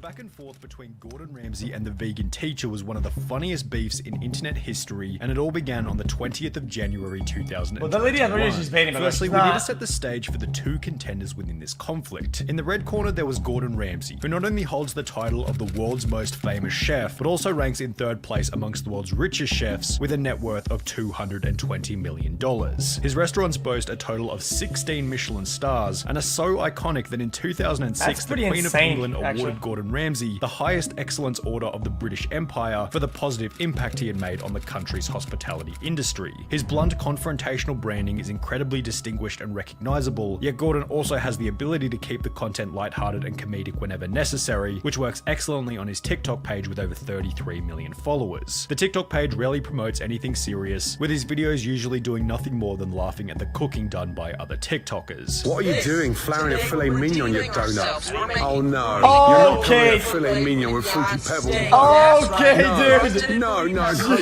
back and forth between Gordon Ramsay and the vegan teacher was one of the funniest beefs in internet history, and it all began on the 20th of January 2021. Well, the lady has already just baiting, Firstly, we need to set the stage for the two contenders within this conflict. In the red corner, there was Gordon Ramsay, who not only holds the title of the world's most famous chef, but also ranks in third place amongst the world's richest chefs with a net worth of $220 million. His restaurants boast a total of 16 Michelin stars and are so iconic that in 2006, the Queen of England awarded Gordon Ramsay the highest excellence order of the British Empire for the positive impact he had made on the country's hospitality industry. His blunt, confrontational branding is incredibly distinguished and recognizable, yet Gordon also has the ability to keep the content lighthearted and comedic whenever necessary, which works excellently on his TikTok page with over 33 million followers. The TikTok page rarely promotes anything serious, with his videos usually doing nothing more than laughing at the cooking done by other TikTokers. What are you doing, flouring a filet mignon on your donut? Oh no, you're not covering a filet mignon with fruity pebbles. Okay, dude. No,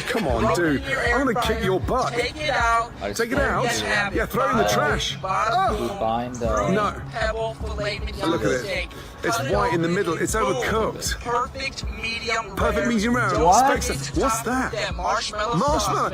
come on, dude. I'm gonna kick your butt. Take it out. Take it out? Yeah, throw it in the trash. Oh. No. Look at it. It's white in the middle. It's overcooked. Perfect medium rare. What's that? Marshmallow.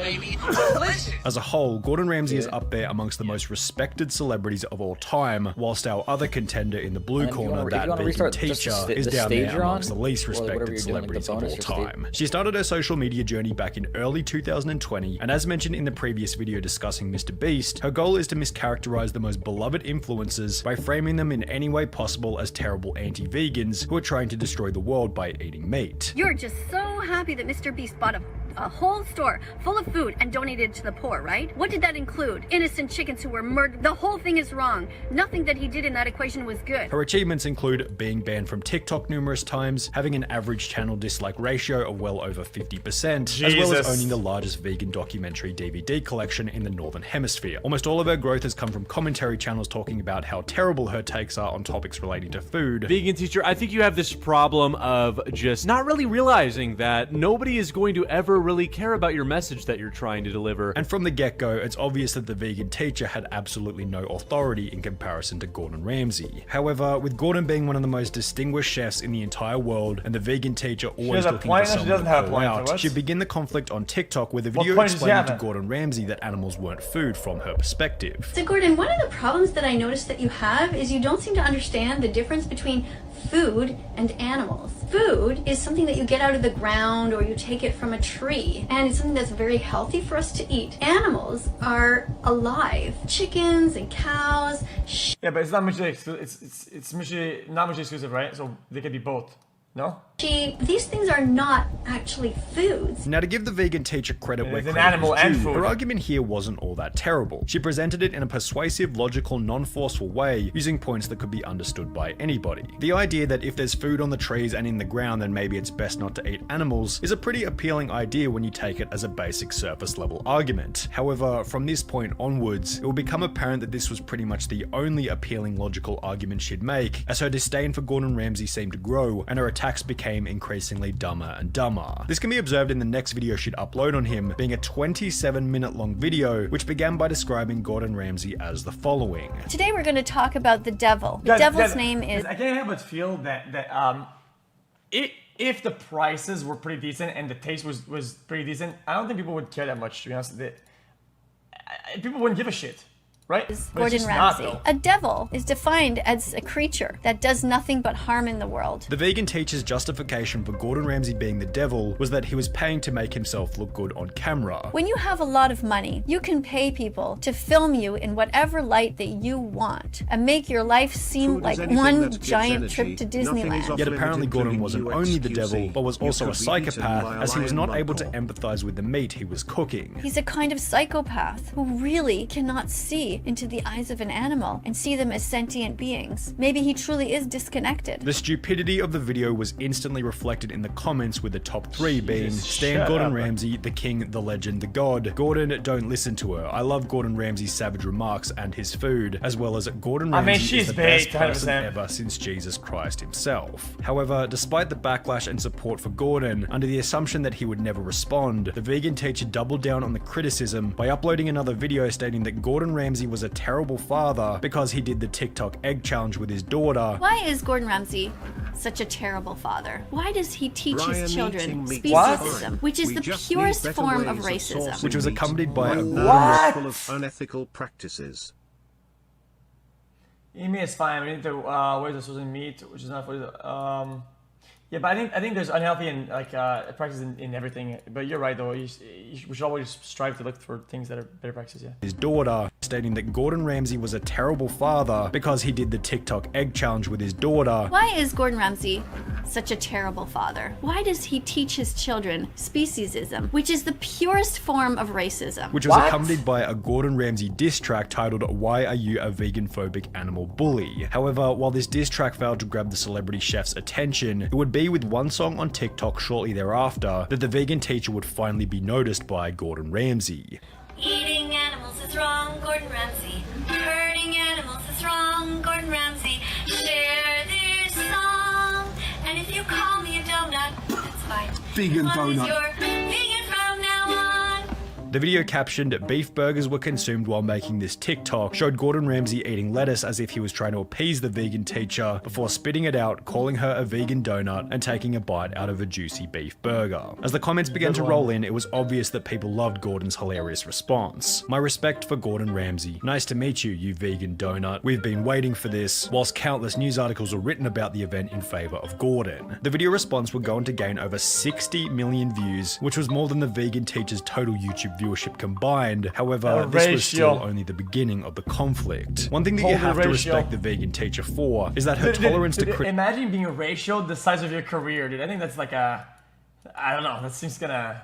As a whole, Gordon Ramsay is up there amongst the most respected celebrities of all time, whilst our other contender in the blue corner, that vegan teacher, is down there amongst the least respected celebrities of all time. She started her social media journey back in early 2020, and as mentioned in the previous video discussing Mr. Beast, her goal is to mischaracterize the most beloved influencers by framing them in any way possible as terrible anti-vegans who are trying to destroy the world by eating meat. You're just so happy that Mr. Beast bought a whole store full of food and donated to the poor, right? What did that include? Innocent chickens who were murdered. The whole thing is wrong. Nothing that he did in that equation was good. Her achievements include being banned from TikTok numerous times, having an average channel dislike ratio of well over 50%, as well as owning the largest vegan documentary DVD collection in the Northern Hemisphere. Almost all of her growth has come from commentary channels talking about how terrible her takes are on topics relating to food. Vegan teacher, I think you have this problem of just not really realizing that nobody is going to ever really care about your message that you're trying to deliver. And from the get-go, it's obvious that the vegan teacher had absolutely no authority in comparison to Gordon Ramsay. However, with Gordon being one of the most distinguished chefs in the entire world, and the vegan teacher always looking for someone to call out, she'd begin the conflict on TikTok with a video explaining to Gordon Ramsay that animals weren't food from her perspective. So Gordon, one of the problems that I noticed that you have is you don't seem to understand the difference between food and animals. Food is something that you get out of the ground or you take it from a tree, and it's something that's very healthy for us to eat. Animals are alive. Chickens and cows. Yeah, but it's not mutually exclusive. It's not mutually exclusive, right? So they can be both. No? These things are not actually foods. Now, to give the vegan teacher credit where credit animal is due, and food. her argument here wasn't all that terrible. She presented it in a persuasive, logical, non-forceful way, using points that could be understood by anybody. The idea that if there's food on the trees and in the ground, then maybe it's best not to eat animals is a pretty appealing idea when you take it as a basic surface level argument. However, from this point onwards, it will become apparent that this was pretty much the only appealing logical argument she'd make, as her disdain for Gordon Ramsay seemed to grow, and her attacks became increasingly dumber and dumber. This can be observed in the next video she'd upload on him, being a 27-minute long video, which began by describing Gordon Ramsay as the following. Today we're going to talk about the devil. The devil's name is... I can't help but feel that if the prices were pretty decent and the taste was pretty decent, I don't think people would care that much, to be honest. People wouldn't give a shit. Right? Gordon Ramsay. A devil is defined as a creature that does nothing but harm in the world. The vegan teacher's justification for Gordon Ramsay being the devil was that he was paying to make himself look good on camera. When you have a lot of money, you can pay people to film you in whatever light that you want and make your life seem like one giant trip to Disneyland. Yet apparently Gordon wasn't only the devil, but was also a psychopath, as he was not able to empathize with the meat he was cooking. He's a kind of psychopath who really cannot see into the eyes of an animal and see them as sentient beings. Maybe he truly is disconnected. The stupidity of the video was instantly reflected in the comments, with the top three being Stan Gordon Ramsay, the king, the legend, the god. Gordon, don't listen to her. I love Gordon Ramsay's savage remarks and his food, as well as Gordon Ramsay is the best person ever since Jesus Christ himself. However, despite the backlash and support for Gordon, under the assumption that he would never respond, the vegan teacher doubled down on the criticism by uploading another video stating that Gordon Ramsay Ramsay was a terrible father because he did the TikTok egg challenge with his daughter. Why is Gordon Ramsay such a terrible father? Why does he teach his children speciesism, which is the purest form of racism? Which was accompanied by a full of unethical practices. Meat is fine. We need to where's the source of meat, which is not for yeah, but I think there's unhealthy and like practices in everything. But you're right though. We should always strive to look for things that are better practices. Yeah. His daughter, stating that Gordon Ramsay was a terrible father because he did the TikTok egg challenge with his daughter. Why is Gordon Ramsay such a terrible father? Why does he teach his children speciesism, which is the purest form of racism? Which was accompanied by a Gordon Ramsay diss track titled "Why Are You a Vegan Phobic Animal Bully?" However, while this diss track failed to grab the celebrity chef's attention, it would be with one song on TikTok shortly thereafter that the vegan teacher would finally be noticed by Gordon Ramsay. Eating animals is wrong, Gordon Ramsay. Hurting animals is wrong, Gordon Ramsay. Share this song, and if you call me a donut, that's fine. Vegan As long as donut. you're vegan from now on. The video captioned, "Beef burgers were consumed while making this TikTok," showed Gordon Ramsay eating lettuce as if he was trying to appease the vegan teacher before spitting it out, calling her a vegan donut, and taking a bite out of a juicy beef burger. As the comments began to roll in, it was obvious that people loved Gordon's hilarious response. "My respect for Gordon Ramsay. Nice to meet you, you vegan donut. We've been waiting for this," whilst countless news articles were written about the event in favor of Gordon. The video response would go on to gain over 60 million views, which was more than the vegan teacher's total YouTube viewership combined. However, this was still only the beginning of the conflict. One thing that you have to respect the vegan teacher for is that her tolerance to criticism. Imagine being ratioed the size of your career, dude. I think that's like I don't know. That seems gonna.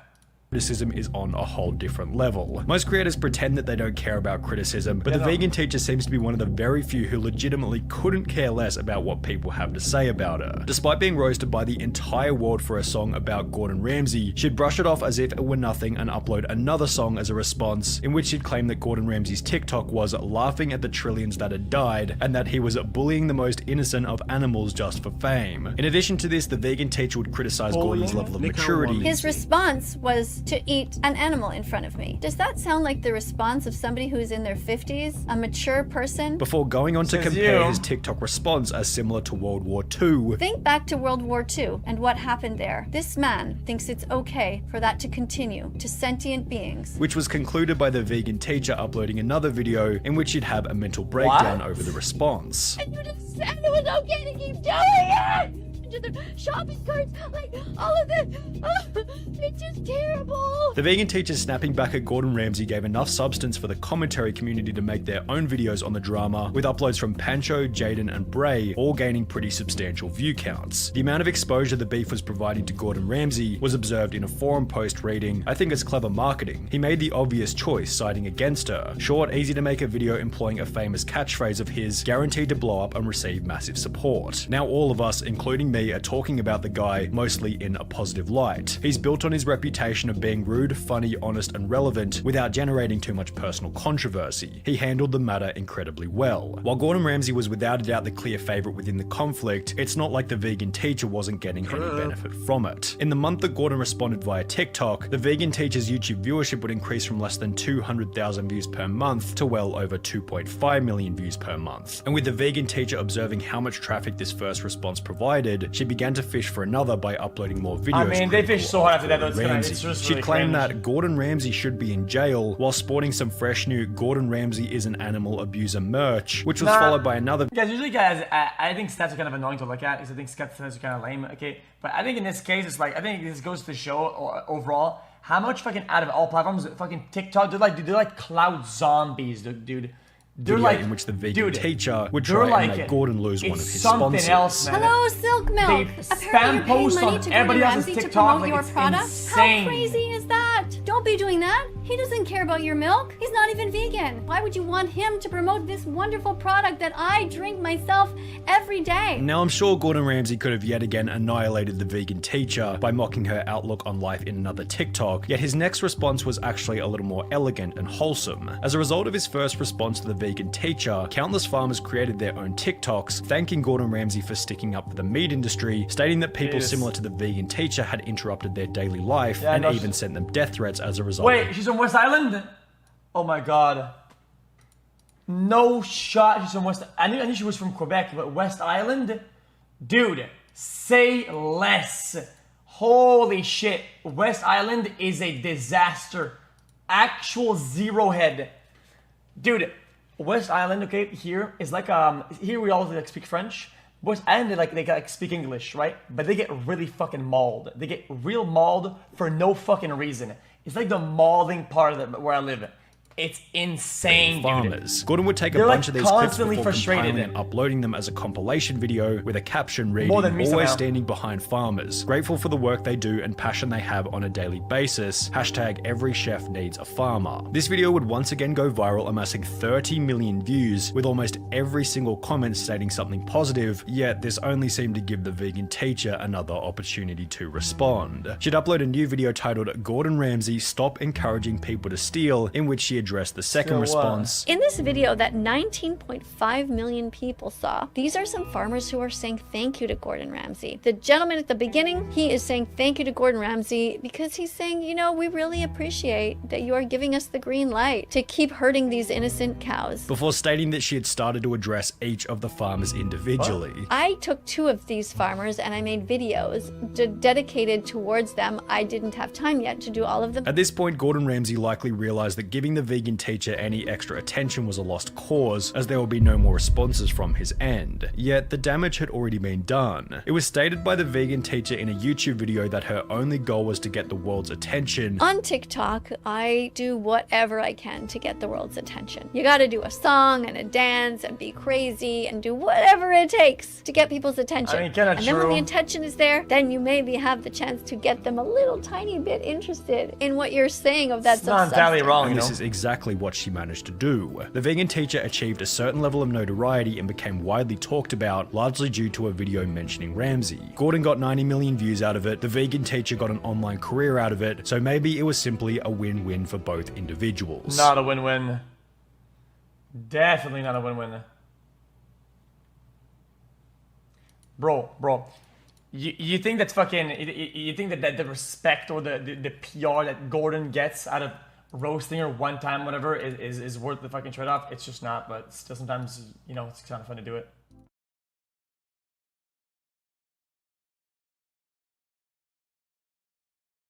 Criticism is on a whole different level. Most creators pretend that they don't care about criticism, but the vegan teacher seems to be one of the very few who legitimately couldn't care less about what people have to say about her. Despite being roasted by the entire world for a song about Gordon Ramsay, she'd brush it off as if it were nothing and upload another song as a response, in which she'd claim that Gordon Ramsay's TikTok was laughing at the trillions that had died, and that he was bullying the most innocent of animals just for fame. In addition to this, the vegan teacher would criticize Gordon's level of maturity. His response was to eat an animal in front of me. Does that sound like the response of somebody who's in their 50s, a mature person? Before going on to compare his TikTok response as similar to World War II. Think back to World War II and what happened there. This man thinks it's okay for that to continue to sentient beings. Which was concluded by the vegan teacher uploading another video in which she'd have a mental breakdown over the response. I would have said it was okay to keep doing it! To the shopping carts, like all of this. It's just terrible. The vegan teacher snapping back at Gordon Ramsay gave enough substance for the commentary community to make their own videos on the drama, with uploads from Pancho, Jaden, and Bray all gaining pretty substantial view counts. The amount of exposure the beef was providing to Gordon Ramsay was observed in a forum post reading, "I think it's clever marketing. He made the obvious choice, siding against her. Short, easy to make a video employing a famous catchphrase of his, guaranteed to blow up and receive massive support. Now all of us, including me, are talking about the guy mostly in a positive light. He's built on his reputation of being rude, funny, honest, and relevant without generating too much personal controversy. He handled the matter incredibly well." While Gordon Ramsay was without a doubt the clear favorite within the conflict, it's not like the vegan teacher wasn't getting any benefit from it. In the month that Gordon responded via TikTok, the vegan teacher's YouTube viewership would increase from less than 200,000 views per month to well over 2.5 million views per month. And with the vegan teacher observing how much traffic this first response provided, she began to fish for another by uploading more videos. I mean, they fish so hard after that, though. Ramsay. It's just She really claimed cringe. that Gordon Ramsay should be in jail while sporting some fresh new "Gordon Ramsay is an animal abuser" merch, which was followed by another. Guys, usually guys, I think stats are kind of annoying to look at because I think stats are kind of lame, okay? But I think in this case, it's like, I think this goes to show overall how much fucking out of all platforms, fucking TikTok, they're like cloud zombies, dude. They're video like, in which the vegan teacher would they're try and like make Gordon lose one of his something sponsors. else, man. Hello, Silk Milk. They Apparently spam you're paying posts money on to everybody Gordon else's Ramsay to TikTok, promote like, your it's product. insane. How crazy is that? Don't be doing that. He doesn't care about your milk. He's not even vegan. Why would you want him to promote this wonderful product that I drink myself every day? Now, I'm sure Gordon Ramsay could have yet again annihilated the vegan teacher by mocking her outlook on life in another TikTok, yet his next response was actually a little more elegant and wholesome. As a result of his first response to the vegan teacher, countless farmers created their own TikToks, thanking Gordon Ramsay for sticking up for the meat industry, stating that people similar to the vegan teacher had interrupted their daily life and even sent them death threats as a result. Wait, she's from West Island? Oh my god. No shot. She's from West. I knew she was from Quebec, but West Island, dude. Say less. Holy shit. West Island is a disaster. Actual zero head, dude. West Island, okay, here is like here we all like speak French. West Island they like speak English, right? But they get really fucking mauled. They get real mauled for no fucking reason. It's like the mauling part of where I live. It's insane, farmers. dude. Gordon would take a They're bunch like of these clips constantly before frustrated. compiling and uploading them as a compilation video with a caption reading, More than me always somehow. standing behind farmers, grateful for the work they do and passion they have on a daily basis, hashtag every chef needs a farmer. This video would once again go viral, amassing 30 million views, with almost every single comment stating something positive, yet this only seemed to give the vegan teacher another opportunity to respond. She'd upload a new video titled Gordon Ramsay Stop Encouraging People to Steal, in which she addressed the second response. In this video that 19.5 million people saw, these are some farmers who are saying thank you to Gordon Ramsay. The gentleman at the beginning, he is saying thank you to Gordon Ramsay because he's saying, you know, we really appreciate that you are giving us the green light to keep hurting these innocent cows. Before stating that she had started to address each of the farmers individually. I took 2 of these farmers and I made videos dedicated towards them. I didn't have time yet to do all of them. At this point, Gordon Ramsay likely realized that giving the vegan teacher any extra attention was a lost cause, as there would be no more responses from his end. Yet, the damage had already been done. It was stated by the vegan teacher in a YouTube video that her only goal was to get the world's attention. On TikTok, I do whatever I can to get the world's attention. You gotta do a song and a dance and be crazy and do whatever it takes to get people's attention. I mean, kinda and then when true. the attention is there, then you maybe have the chance to get them a little tiny bit interested in what you're saying of that It's not entirely substance. wrong, And you know. this is exactly what she managed to do. The vegan teacher achieved a certain level of notoriety and became widely talked about, largely due to a video mentioning Ramsay. Gordon got 90 million views out of it, the vegan teacher got an online career out of it, so maybe it was simply a win-win for both individuals. Not a win-win. Definitely not a win-win. Bro. You think that's fucking... You think that the respect or the PR that Gordon gets out of roasting her one time, whatever, is worth the fucking trade-off? It's just not, but still sometimes, you know, it's kind of fun to do it.